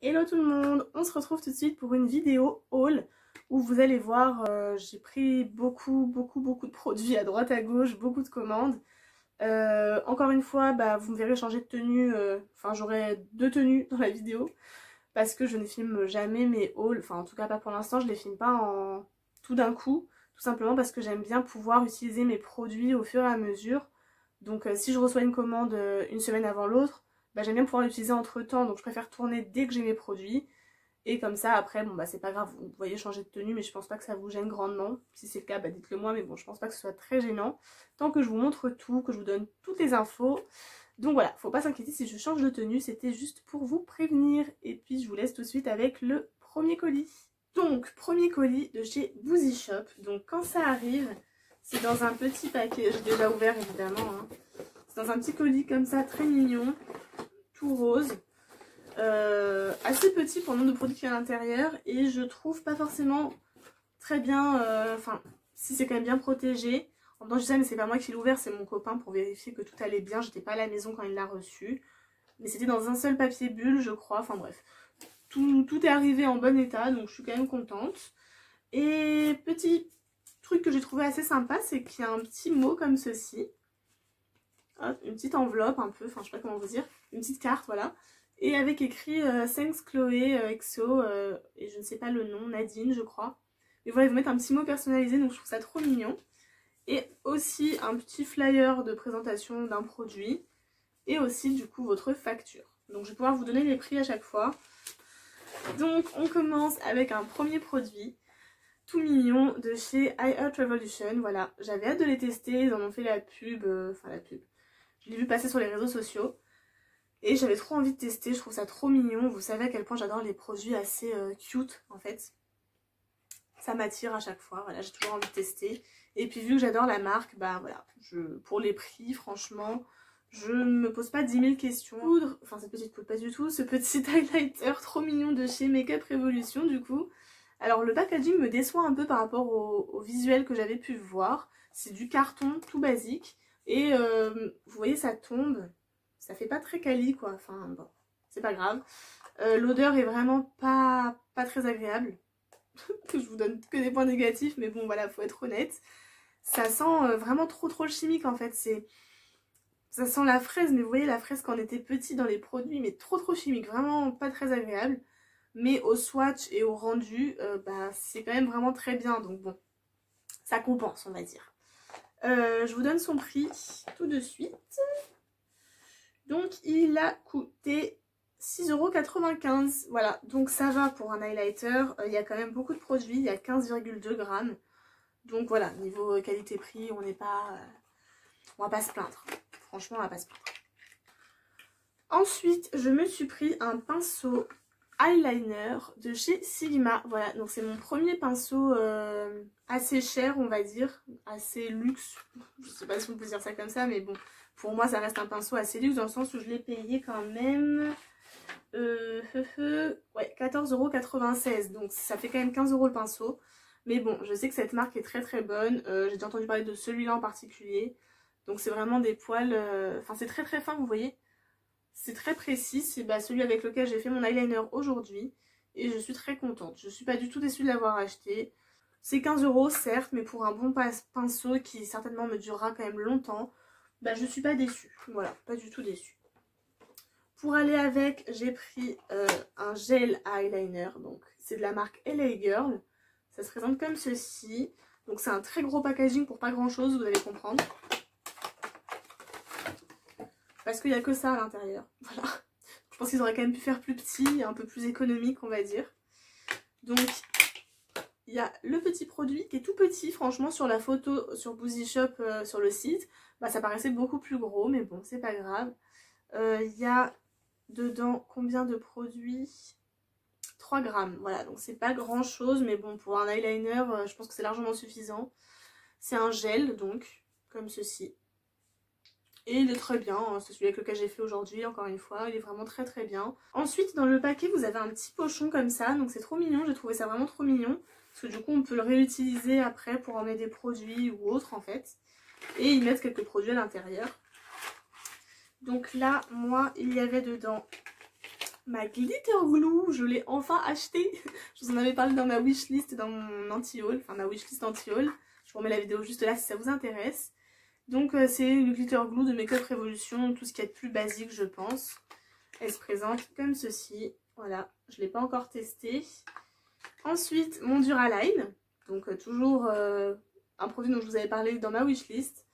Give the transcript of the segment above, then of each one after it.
Hello tout le monde, on se retrouve tout de suite pour une vidéo haul où vous allez voir, j'ai pris beaucoup de produits à droite à gauche, beaucoup de commandes. Encore une fois, vous me verrez changer de tenue, enfin j'aurai deux tenues dans la vidéo parce que je ne filme jamais mes hauls, enfin en tout cas pas pour l'instant, je les filme pas en tout d'un coup, tout simplement parce que j'aime bien pouvoir utiliser mes produits au fur et à mesure. Donc si je reçois une commande une semaine avant l'autre, j'aime bien pouvoir l'utiliser entre temps, donc je préfère tourner dès que j'ai mes produits. Et comme ça après, bon c'est pas grave, vous voyez changer de tenue, mais je pense pas que ça vous gêne grandement. Si c'est le cas, dites-le moi, mais bon je pense pas que ce soit très gênant. Tant que je vous montre tout, que je vous donne toutes les infos. Donc voilà, faut pas s'inquiéter si je change de tenue, c'était juste pour vous prévenir. Et puis je vous laisse tout de suite avec le premier colis. Donc premier colis de chez Boozy Shop. Donc quand ça arrive, c'est dans un petit paquet, j'ai déjà ouvert évidemment, hein. C'est dans un petit colis comme ça, très mignon, tout rose. Assez petit pour le nombre de produits qu'il y a à l'intérieur. Et je trouve pas forcément très bien, enfin si c'est quand même bien protégé. En même temps je sais mais c'est pas moi qui l'ai ouvert, c'est mon copain pour vérifier que tout allait bien. J'étais pas à la maison quand il l'a reçu. Mais c'était dans un seul papier bulle je crois, enfin bref. Tout est arrivé en bon état donc je suis quand même contente. Et petit truc que j'ai trouvé assez sympa, c'est qu'il y a un petit mot comme ceci. Hop, une petite enveloppe un peu, enfin je sais pas comment vous dire, une petite carte voilà. Et avec écrit Thanks Chloé XO et je ne sais pas le nom, Nadine je crois. Mais voilà, ils vont mettre un petit mot personnalisé donc je trouve ça trop mignon. Et aussi un petit flyer de présentation d'un produit. Et aussi du coup votre facture. Donc je vais pouvoir vous donner les prix à chaque fois. Donc on commence avec un premier produit tout mignon de chez iHeart Revolution. Voilà, j'avais hâte de les tester, ils en ont fait la pub, enfin la pub. Je l'ai vu passer sur les réseaux sociaux. Et j'avais trop envie de tester, je trouve ça trop mignon. Vous savez à quel point j'adore les produits assez cute en fait. Ça m'attire à chaque fois, voilà, j'ai toujours envie de tester. Et puis vu que j'adore la marque, voilà, pour les prix, franchement, je me pose pas 10 000 questions. Poudre, enfin cette petite poudre, pas du tout, ce petit highlighter trop mignon de chez Makeup Revolution du coup. Alors le packaging me déçoit un peu par rapport au visuel que j'avais pu voir. C'est du carton tout basique. Et vous voyez ça tombe, ça fait pas très quali quoi, enfin bon, c'est pas grave. L'odeur est vraiment pas très agréable. Je vous donne que des points négatifs, mais bon voilà, faut être honnête. Ça sent vraiment trop le chimique en fait, ça sent la fraise, mais vous voyez la fraise quand on était petit dans les produits, mais trop chimique, vraiment pas très agréable. Mais au swatch et au rendu, c'est quand même vraiment très bien, donc bon, ça compense on va dire. Je vous donne son prix tout de suite. Donc il a coûté 6,95 €. Voilà, donc ça va pour un highlighter. Il y a quand même beaucoup de produits, il y a 15,2 grammes. Donc voilà, niveau qualité-prix, on va pas se plaindre. Franchement, on va pas se plaindre. Ensuite, je me suis pris un pinceau eyeliner de chez Sigma. Voilà, donc c'est mon premier pinceau assez cher, on va dire, assez luxe. Je sais pas si on peut dire ça comme ça, mais bon, pour moi ça reste un pinceau assez luxe dans le sens où je l'ai payé quand même ouais, 14,96 €. Donc ça fait quand même 15 € le pinceau. Mais bon, je sais que cette marque est très bonne. J'ai déjà entendu parler de celui-là en particulier. Donc c'est vraiment des poils, enfin c'est très fin, vous voyez. C'est très précis, c'est celui avec lequel j'ai fait mon eyeliner aujourd'hui. Et je suis très contente. Je suis pas du tout déçue de l'avoir acheté. C'est 15 € certes, mais pour un bon pinceau qui certainement me durera quand même longtemps, je suis pas déçue. Voilà, pas du tout déçue. Pour aller avec, j'ai pris un gel eyeliner. Donc c'est de la marque LA Girl. Ça se présente comme ceci. Donc c'est un très gros packaging pour pas grand chose, vous allez comprendre. Parce qu'il n'y a que ça à l'intérieur. Voilà. Je pense qu'ils auraient quand même pu faire plus petit, un peu plus économique on va dire. Donc il y a le petit produit qui est tout petit. Franchement sur la photo sur Boozy Shop sur le site, ça paraissait beaucoup plus gros. Mais bon c'est pas grave. Il y a dedans combien de produits? 3 grammes. Voilà donc c'est pas grand chose. Mais bon pour un eyeliner je pense que c'est largement suffisant. C'est un gel donc comme ceci. Et il est très bien, hein. C'est celui avec lequel j'ai fait aujourd'hui, encore une fois, il est vraiment très bien. Ensuite dans le paquet vous avez un petit pochon comme ça, donc c'est trop mignon, j'ai trouvé ça vraiment trop mignon. Parce que du coup on peut le réutiliser après pour emmener des produits ou autres en fait. Et ils mettent quelques produits à l'intérieur. Donc là, moi, il y avait dedans ma glitter glue, je l'ai enfin achetée. Je vous en avais parlé dans ma wishlist, dans mon anti-haul, enfin ma wishlist anti-haul. Je vous remets la vidéo juste là si ça vous intéresse. Donc c'est une glitter glue de Make Up Revolution, tout ce qui est plus basique je pense. Elle se présente comme ceci, voilà, je ne l'ai pas encore testée. Ensuite mon Duraline, donc toujours un produit dont je vous avais parlé dans ma wishlist.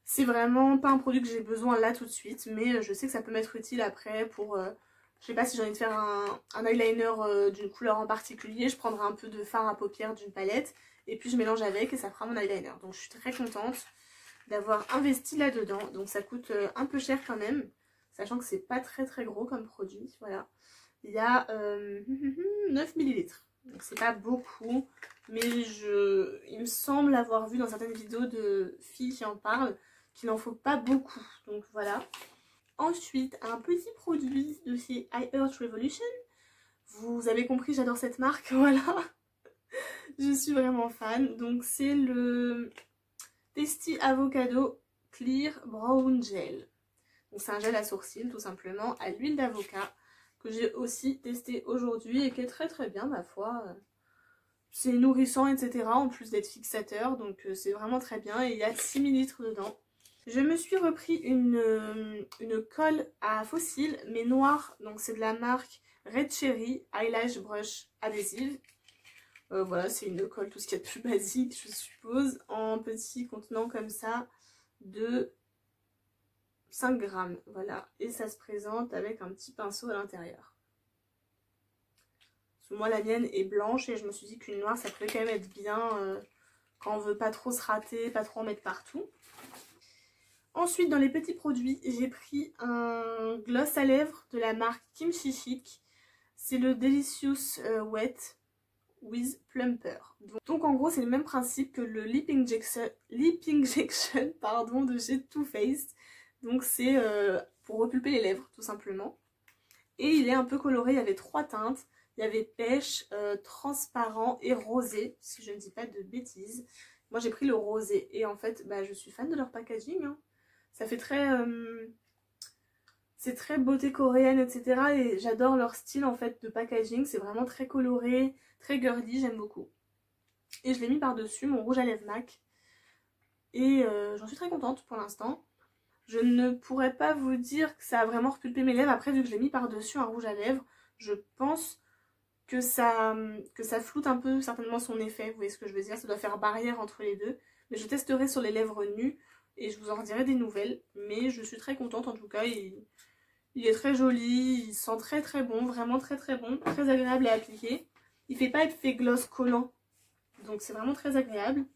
C'est vraiment pas un produit que j'ai besoin là tout de suite, mais je sais que ça peut m'être utile après pour... je sais pas si j'ai envie de faire un eyeliner d'une couleur en particulier, je prendrai un peu de fard à paupières d'une palette et puis je mélange avec et ça fera mon eyeliner. Donc je suis très contente d'avoir investi là-dedans. Donc ça coûte un peu cher quand même, sachant que c'est pas très gros comme produit. Voilà, il y a 9 ml. Donc c'est pas beaucoup, mais il me semble avoir vu dans certaines vidéos de filles qui en parlent qu'il n'en faut pas beaucoup. Donc voilà. Ensuite, un petit produit de chez I Heart Revolution. Vous avez compris, j'adore cette marque, voilà. Je suis vraiment fan. Donc c'est le Tasty Avocado Clear Brown Gel. Donc c'est un gel à sourcils tout simplement à l'huile d'avocat que j'ai aussi testé aujourd'hui et qui est très bien ma foi. C'est nourrissant etc. en plus d'être fixateur, donc c'est vraiment très bien et il y a 6 ml dedans. Je me suis repris une colle à faux cils mais noire, donc c'est de la marque Red Cherry Eyelash Brush Adhésive. Voilà, c'est une colle tout ce qu'il y a de plus basique je suppose, en petit contenant comme ça de 5 grammes, voilà, et ça se présente avec un petit pinceau à l'intérieur. Moi la mienne est blanche et je me suis dit qu'une noire ça pouvait quand même être bien quand on veut pas trop se rater, pas trop en mettre partout. Ensuite dans les petits produits j'ai pris un gloss à lèvres de la marque Kimchi Chic. C'est le Delicious Wet with Plumper. Donc en gros c'est le même principe que le Lip Injection pardon, de chez Too Faced. Donc c'est pour repulper les lèvres tout simplement. Et il est un peu coloré, il y avait 3 teintes. Il y avait pêche, transparent et rosé, si je ne dis pas de bêtises. Moi j'ai pris le rosé et en fait bah, je suis fan de leur packaging. Hein. Ça fait très... c'est très beauté coréenne etc. Et j'adore leur style en fait de packaging. C'est vraiment très coloré, très girly, j'aime beaucoup. Et je l'ai mis par-dessus mon rouge à lèvres MAC. Et j'en suis très contente pour l'instant. Je ne pourrais pas vous dire que ça a vraiment repulpé mes lèvres. Après vu que je l'ai mis par-dessus un rouge à lèvres, je pense... que ça floute un peu certainement son effet, vous voyez ce que je veux dire, ça doit faire barrière entre les deux, mais je testerai sur les lèvres nues et je vous en redirai des nouvelles, mais je suis très contente en tout cas, il est très joli, il sent très bon, vraiment très bon, très agréable à appliquer, il fait pas effet gloss collant, donc c'est vraiment très agréable.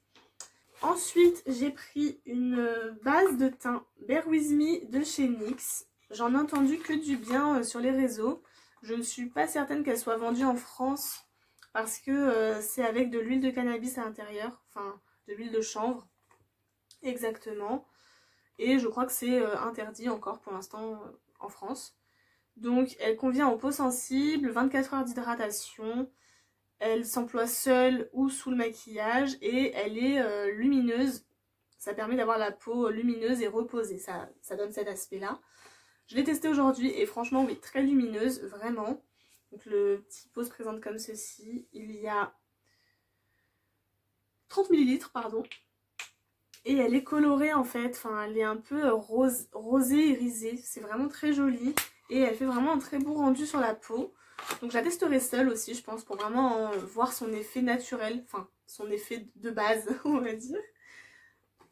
Ensuite j'ai pris une base de teint Bear With Me de chez NYX, j'en ai entendu que du bien sur les réseaux. Je ne suis pas certaine qu'elle soit vendue en France parce que c'est avec de l'huile de cannabis à l'intérieur, enfin de l'huile de chanvre exactement. Et je crois que c'est interdit encore pour l'instant en France. Donc elle convient aux peaux sensibles, 24 heures d'hydratation. Elle s'emploie seule ou sous le maquillage et elle est lumineuse. Ça permet d'avoir la peau lumineuse et reposée, ça donne cet aspect-là. Je l'ai testé aujourd'hui et franchement oui, très lumineuse, vraiment. Donc le petit pot se présente comme ceci. Il y a 30 ml, pardon. Et elle est colorée en fait, enfin elle est un peu rosée irisée. C'est vraiment très joli et elle fait vraiment un très beau rendu sur la peau. Donc je la testerai seule aussi je pense pour vraiment voir son effet naturel, enfin son effet de base on va dire.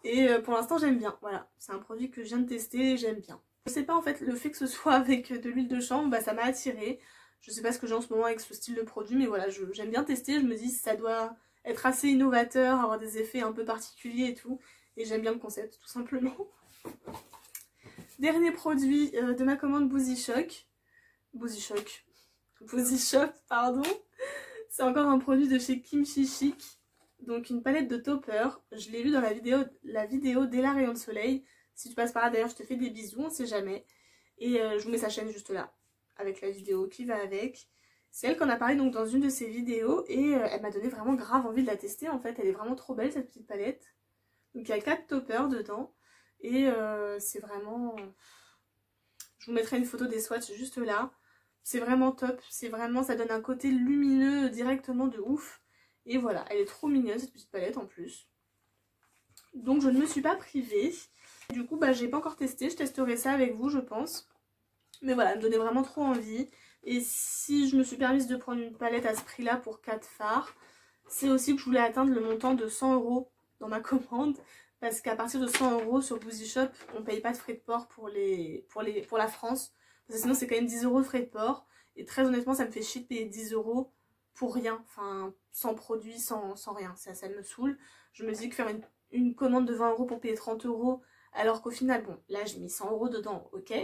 Et pour l'instant j'aime bien, voilà. C'est un produit que je viens de tester et j'aime bien. Je sais pas en fait, le fait que ce soit avec de l'huile de chanvre, bah, ça m'a attirée. Je sais pas ce que j'ai en ce moment avec ce style de produit, mais voilà, j'aime bien tester. Je me dis ça doit être assez innovateur, avoir des effets un peu particuliers et tout. Et j'aime bien le concept, tout simplement. Dernier produit de ma commande Boozy Shop, pardon. C'est encore un produit de chez Kimchi Chic. Donc une palette de topper. Je l'ai vu dans la vidéo d'Ella Rayon de Soleil. Si tu passes par là d'ailleurs je te fais des bisous, on sait jamais. Et je vous mets sa chaîne juste là, avec la vidéo qui va avec. C'est elle qu'on a parlé donc dans une de ses vidéos et elle m'a donné vraiment grave envie de la tester en fait. Elle est vraiment trop belle cette petite palette. Donc il y a 4 toppers dedans et c'est vraiment... Je vous mettrai une photo des swatchs juste là. c'est vraiment top, c'est vraiment, ça donne un côté lumineux directement de ouf. Et voilà, elle est trop mignonne cette petite palette en plus. Donc je ne me suis pas privée. Du coup bah j'ai pas encore testé, je testerai ça avec vous je pense. Mais voilà, elle me donnait vraiment trop envie. Et si je me suis permise de prendre une palette à ce prix là pour 4 fards, c'est aussi que je voulais atteindre le montant de 100 € dans ma commande. Parce qu'à partir de 100 € sur Boozy Shop, on paye pas de frais de port pour la France. Parce que sinon c'est quand même 10 € de frais de port. Et très honnêtement ça me fait chier de payer 10 € pour rien. Enfin sans produit, sans rien. Ça me saoule. Je me dis que faire une commande de 20 € pour payer 30 € alors qu'au final, bon là j'ai mis 100 € dedans, ok.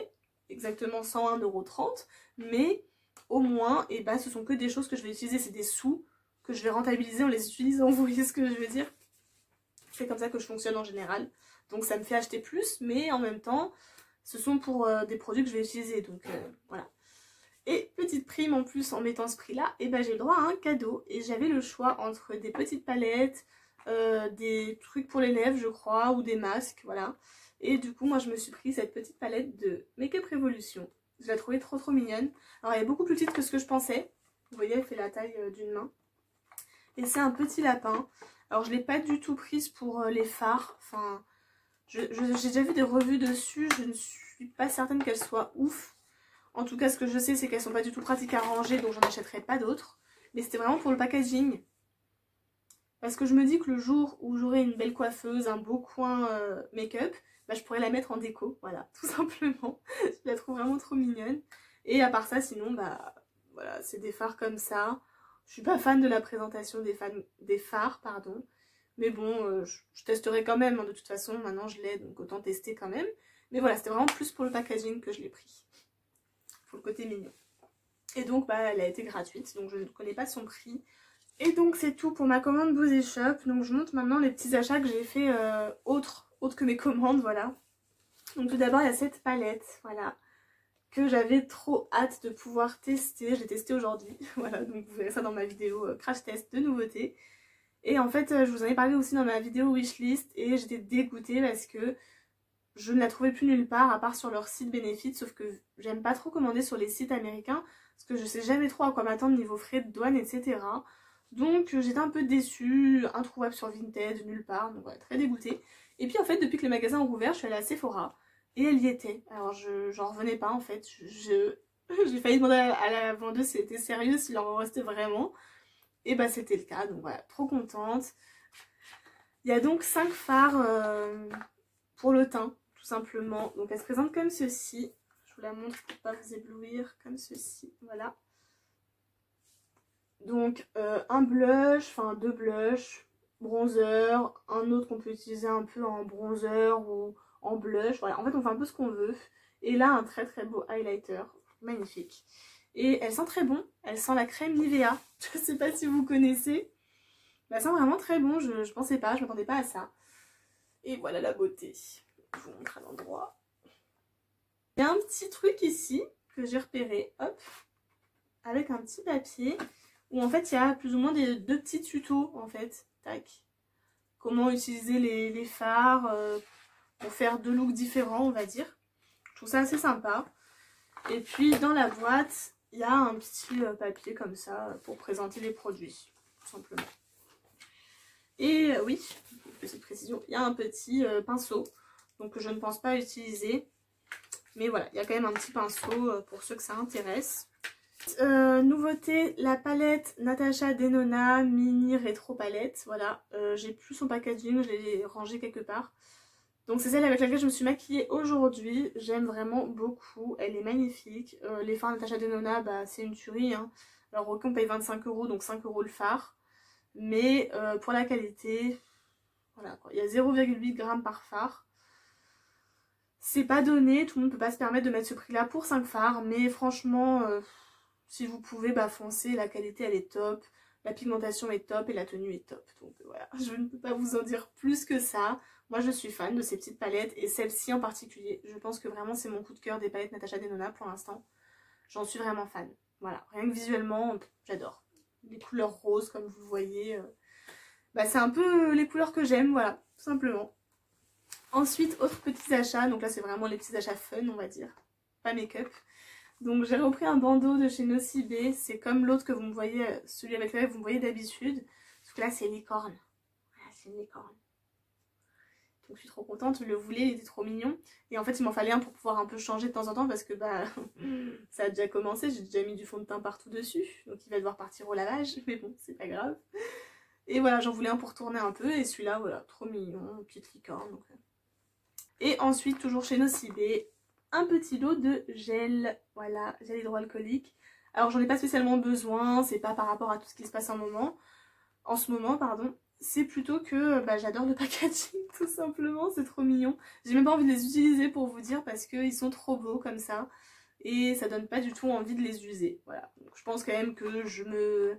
Exactement 101,30 €. Mais au moins, et bah, ce sont que des choses que je vais utiliser. C'est des sous que je vais rentabiliser en les utilisant. Vous voyez ce que je veux dire? C'est comme ça que je fonctionne en général. Donc ça me fait acheter plus, mais en même temps, ce sont pour des produits que je vais utiliser. Donc voilà. Et petite prime en plus en mettant ce prix là, et ben j'ai le droit à un cadeau. Et j'avais le choix entre des petites palettes, des trucs pour les lèvres je crois, ou des masques, voilà. Et du coup moi je me suis pris cette petite palette de Make Up Revolution. Je la trouvais trop mignonne. Alors elle est beaucoup plus petite que ce que je pensais. Vous voyez, elle fait la taille d'une main. Et c'est un petit lapin. Alors je l'ai pas du tout prise pour les fards. Enfin, j'ai déjà vu des revues dessus. Je ne suis pas certaine qu'elles soient ouf. En tout cas, ce que je sais, c'est qu'elles sont pas du tout pratiques à ranger. Donc j'en achèterai pas d'autres. Mais c'était vraiment pour le packaging. Parce que je me dis que le jour où j'aurai une belle coiffeuse, un beau coin make-up, bah, je pourrais la mettre en déco. Voilà, tout simplement. Je la trouve vraiment trop mignonne. Et à part ça, sinon, bah voilà, c'est des fards comme ça. Je suis pas fan de la présentation des fards, pardon. Mais bon, je testerai quand même, hein, de toute façon, maintenant je l'ai, donc autant tester quand même. Mais voilà, c'était vraiment plus pour le packaging que je l'ai pris. Pour le côté mignon. Et donc, bah, elle a été gratuite, donc je ne connais pas son prix. Et donc, c'est tout pour ma commande Boozy Shop. Donc, je montre maintenant les petits achats que j'ai fait autres que mes commandes, voilà. Donc, tout d'abord, il y a cette palette, voilà, que j'avais trop hâte de pouvoir tester. Je l'ai testé aujourd'hui, voilà, donc vous verrez ça dans ma vidéo crash test de nouveautés. Et en fait, je vous en ai parlé aussi dans ma vidéo wishlist et j'étais dégoûtée parce que je ne la trouvais plus nulle part à part sur leur site Benefit, sauf que j'aime pas trop commander sur les sites américains parce que je sais jamais trop à quoi m'attendre niveau frais de douane, etc. Donc j'étais un peu déçue, introuvable sur Vinted, nulle part, donc voilà, très dégoûtée. Et puis en fait, depuis que les magasins ont rouvert, je suis allée à Sephora et elle y était. Alors j'en revenais pas en fait, j'ai failli demander à la vendeuse si c'était sérieux, s'il en restait vraiment. Et bah c'était le cas, donc voilà, trop contente. Il y a donc 5 fards pour le teint, tout simplement. Donc elle se présente comme ceci. Je vous la montre pour pas vous éblouir, comme ceci, voilà. Donc un blush, enfin 2 blushs, bronzer, un autre qu'on peut utiliser un peu en bronzer ou en blush. Voilà, en fait on fait un peu ce qu'on veut. Et là un très beau highlighter, magnifique. Et elle sent très bon, elle sent la crème Nivea. Je sais pas si vous connaissez. Elle sent vraiment très bon, je pensais pas, je m'attendais pas à ça. Et voilà la beauté. Je vous montre à l'endroit. Il y a un petit truc ici que j'ai repéré, hop, avec un petit papier où en fait il y a plus ou moins deux petits tutos en fait. Tac. Comment utiliser les fards pour faire 2 looks différents, on va dire. Je trouve ça assez sympa. Et puis dans la boîte, il y a un petit papier comme ça pour présenter les produits, tout simplement. Et oui, petite précision, il y a un petit pinceau, donc je ne pense pas utiliser. Mais voilà, il y a quand même un petit pinceau pour ceux que ça intéresse. Nouveauté, la palette Natasha Denona mini rétro palette. Voilà, j'ai plus son packaging, je l'ai rangé quelque part. Donc c'est celle avec laquelle je me suis maquillée aujourd'hui. J'aime vraiment beaucoup, elle est magnifique. Les fards Natasha Denona, bah, c'est une tuerie, hein. Alors ok, on paye 25 € donc 5 € le fard. Mais pour la qualité, voilà quoi. Il y a 0,8 g par fard. C'est pas donné, tout le monde peut pas se permettre de mettre ce prix là pour 5 fards. Mais franchement, si vous pouvez, bah foncez, la qualité elle est top. La pigmentation est top et la tenue est top. Donc voilà, je ne peux pas vous en dire plus que ça. Moi je suis fan de ces petites palettes et celle-ci en particulier. Je pense que vraiment c'est mon coup de cœur des palettes Natasha Denona pour l'instant. J'en suis vraiment fan. Voilà, rien que visuellement, j'adore. Les couleurs roses comme vous le voyez, bah, c'est un peu les couleurs que j'aime, voilà, tout simplement. Ensuite, autres petits achats, donc là c'est vraiment les petits achats fun on va dire, pas make-up. Donc j'ai repris un bandeau de chez Nocibé, c'est comme l'autre que vous me voyez, celui avec lequel vous me voyez d'habitude. Sauf que là c'est licorne. Voilà, c'est une licorne. Donc je suis trop contente, je le voulais, il était trop mignon. Et en fait il m'en fallait un pour pouvoir un peu changer de temps en temps parce que bah ça a déjà commencé, j'ai déjà mis du fond de teint partout dessus. Donc il va devoir partir au lavage, mais bon c'est pas grave. Et voilà, j'en voulais un pour tourner un peu et celui-là voilà, trop mignon, petite licorne. Donc... Et ensuite toujours chez Nocibé, un petit lot de gel, voilà, gel hydroalcoolique. Alors j'en ai pas spécialement besoin, c'est pas par rapport à tout ce qui se passe en ce moment, pardon. C'est plutôt que bah, j'adore le packaging tout simplement, c'est trop mignon. J'ai même pas envie de les utiliser pour vous dire parce qu'ils sont trop beaux comme ça. Et ça donne pas du tout envie de les user, voilà. Donc je pense quand même que je me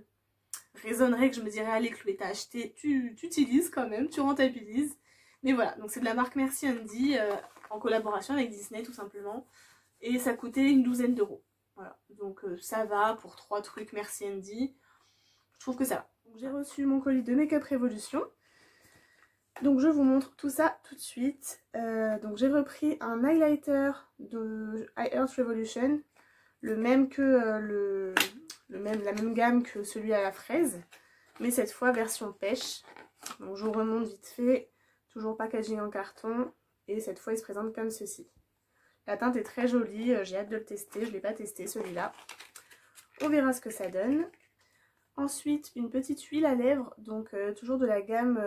raisonnerais, que je me dirais allez Chloé t'as acheté, tu utilises quand même, tu rentabilises. Mais voilà, donc c'est de la marque Merci Andy, en collaboration avec Disney tout simplement. Et ça coûtait une douzaine d'euros. Voilà, donc ça va pour 3 trucs Merci Andy. Je trouve que ça va. J'ai reçu mon colis de Make Up Revolution. Donc je vous montre tout ça tout de suite. Donc j'ai repris un highlighter de iEarth Revolution. Le même que la même gamme que celui à la fraise. Mais cette fois version pêche. Donc je vous remonte vite fait. Toujours packaging en carton. Et cette fois il se présente comme ceci. La teinte est très jolie. J'ai hâte de le tester. Je ne l'ai pas testé celui-là. On verra ce que ça donne. Ensuite, une petite huile à lèvres, donc toujours de la gamme,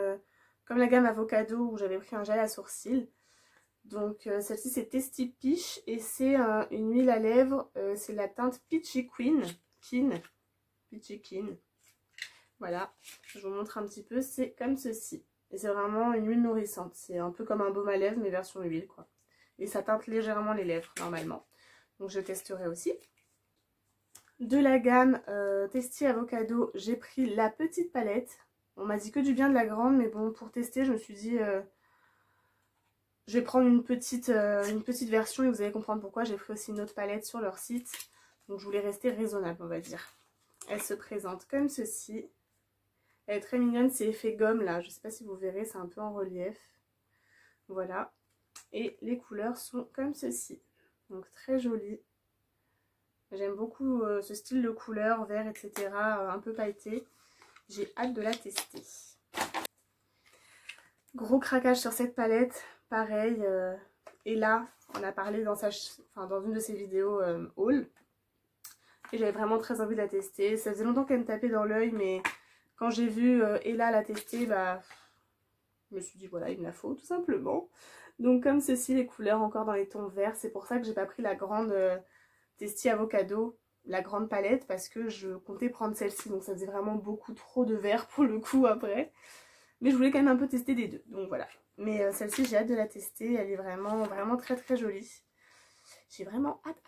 comme la gamme Avocado où j'avais pris un gel à sourcils. Donc celle-ci c'est Tasty Peach et c'est une huile à lèvres, c'est la teinte Peachy Peachy Keen. Voilà, je vous montre un petit peu, c'est comme ceci. Et c'est vraiment une huile nourrissante, c'est un peu comme un baume à lèvres mais version huile quoi. Et ça teinte légèrement les lèvres normalement. Donc je testerai aussi. De la gamme Tasty Avocado, j'ai pris la petite palette. On m'a dit que du bien de la grande, mais bon, pour tester, je me suis dit... je vais prendre une petite version et vous allez comprendre pourquoi. J'ai pris aussi une autre palette sur leur site. Donc je voulais rester raisonnable, on va dire. Elle se présente comme ceci. Elle est très mignonne, c'est effet gomme là. Je ne sais pas si vous verrez, c'est un peu en relief. Voilà. Et les couleurs sont comme ceci. Donc très jolies. J'aime beaucoup ce style de couleur, vert, etc. Un peu pailleté. J'ai hâte de la tester. Gros craquage sur cette palette. Pareil. Et là, on a parlé dans une de ses vidéos haul. Et j'avais vraiment très envie de la tester. Ça faisait longtemps qu'elle me tapait dans l'œil, mais quand j'ai vu Ella la tester, bah, je me suis dit voilà, il me la faut tout simplement. Donc comme ceci, les couleurs encore dans les tons verts. C'est pour ça que j'ai pas pris la grande... Tasty Avocado, la grande palette, parce que je comptais prendre celle-ci, donc ça faisait vraiment beaucoup trop de vert pour le coup après. Mais je voulais quand même un peu tester des deux, donc voilà. Mais celle-ci, j'ai hâte de la tester, elle est vraiment, vraiment très très jolie. J'ai vraiment hâte.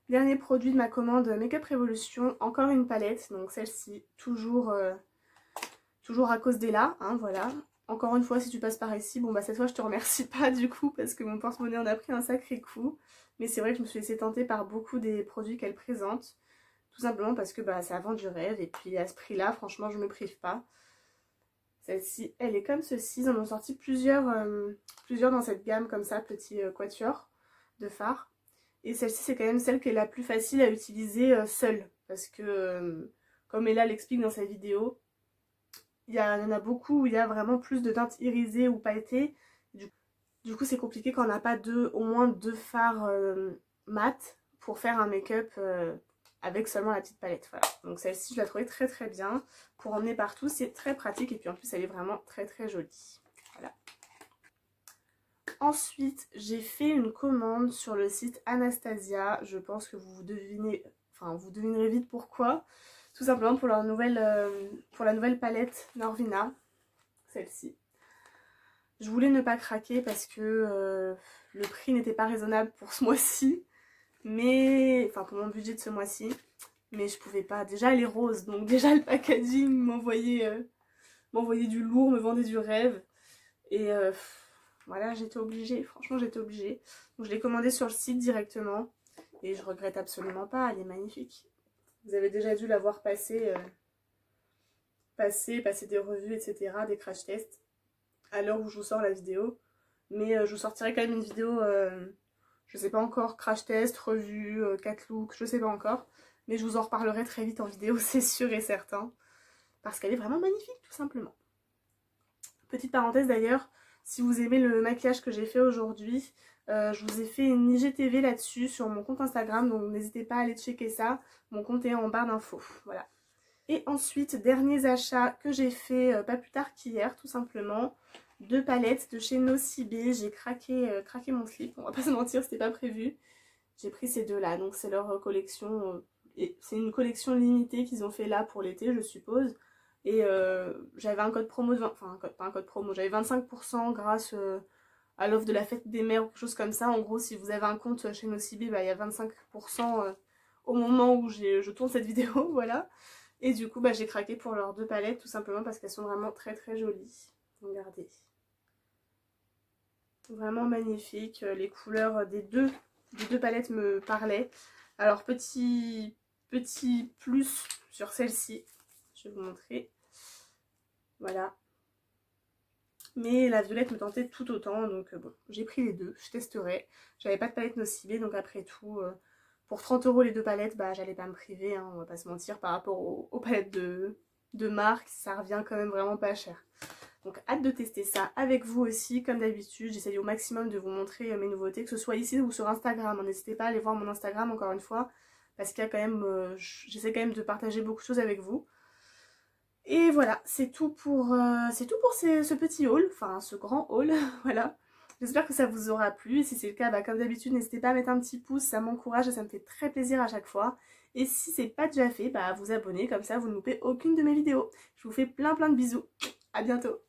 Dernier produit de ma commande Make Up Revolution, encore une palette, donc celle-ci, toujours à cause d'Ella, hein, voilà. Encore une fois, si tu passes par ici, bon bah cette fois je te remercie pas du coup parce que mon porte-monnaie en a pris un sacré coup. Mais c'est vrai que je me suis laissée tenter par beaucoup des produits qu'elle présente. Tout simplement parce que bah ça vend du rêve et puis à ce prix-là, franchement je me prive pas. Celle-ci, elle est comme ceci, ils en ont sorti plusieurs dans cette gamme comme ça, petit quatuor de fard. Et celle-ci c'est quand même celle qui est la plus facile à utiliser seule. Parce que comme Ella l'explique dans sa vidéo, il y en a beaucoup où il y a vraiment plus de teintes irisées ou pailletées. Du coup, c'est compliqué quand on n'a pas au moins deux fards mat pour faire un make-up avec seulement la petite palette. Voilà. Donc celle-ci, je la trouvais très très bien. Pour emmener partout, c'est très pratique. Et puis en plus, elle est vraiment très très jolie. Voilà. Ensuite, j'ai fait une commande sur le site Anastasia. Je pense que vous devinerez vite pourquoi. Tout simplement pour la nouvelle palette Norvina, celle-ci. Je voulais ne pas craquer parce que le prix n'était pas raisonnable pour ce mois-ci. Enfin pour mon budget de ce mois-ci. Mais je pouvais pas. Déjà elle est rose, donc déjà le packaging m'envoyait du lourd, me vendait du rêve. Et voilà, j'étais obligée, franchement j'étais obligée. Donc je l'ai commandée sur le site directement. Et je regrette absolument pas, elle est magnifique. Vous avez déjà dû la voir passer des revues, etc., des crash tests, à l'heure où je vous sors la vidéo. Mais je vous sortirai quand même une vidéo Je sais pas encore, crash test, revue, 4 looks, je sais pas encore. Mais je vous en reparlerai très vite en vidéo, c'est sûr et certain. Parce qu'elle est vraiment magnifique, tout simplement. Petite parenthèse d'ailleurs, si vous aimez le maquillage que j'ai fait aujourd'hui, je vous ai fait une IGTV là-dessus sur mon compte Instagram, donc n'hésitez pas à aller checker ça. Mon compte est en barre d'infos, voilà. Et ensuite, derniers achats que j'ai fait pas plus tard qu'hier, tout simplement. 2 palettes de chez Nocibé. J'ai craqué mon slip, on va pas se mentir, c'était pas prévu. J'ai pris ces deux-là, donc c'est leur collection. Et c'est une collection limitée qu'ils ont fait là pour l'été, je suppose. Et j'avais un code promo, enfin pas un code promo, j'avais 25% grâce à l'offre de la fête des mères ou quelque chose comme ça. En gros, si vous avez un compte chez Nocibé, bah, il y a 25% au moment où je tourne cette vidéo, voilà. Et du coup, bah, j'ai craqué pour leurs 2 palettes, tout simplement parce qu'elles sont vraiment très très jolies. Regardez. Vraiment magnifique. Les couleurs des deux palettes me parlaient. Alors, petit plus sur celle-ci. Je vais vous montrer. Voilà. Mais la violette me tentait tout autant, donc bon, j'ai pris les deux, je testerai. J'avais pas de palette Nocibé, donc après tout, pour 30 € les 2 palettes, bah j'allais pas me priver, hein, on va pas se mentir, par rapport aux palettes de marque, ça revient quand même vraiment pas cher. Donc hâte de tester ça avec vous aussi, comme d'habitude, j'essaye au maximum de vous montrer mes nouveautés, que ce soit ici ou sur Instagram. N'hésitez pas à aller voir mon Instagram encore une fois, parce qu'il y a quand même, j'essaie quand même de partager beaucoup de choses avec vous. Et voilà, c'est tout pour ce petit haul, enfin ce grand haul, voilà. J'espère que ça vous aura plu, et si c'est le cas, bah, comme d'habitude, n'hésitez pas à mettre un petit pouce, ça m'encourage et ça me fait très plaisir à chaque fois. Et si c'est pas déjà fait, bah vous abonner, comme ça vous ne loupez aucune de mes vidéos. Je vous fais plein de bisous, à bientôt.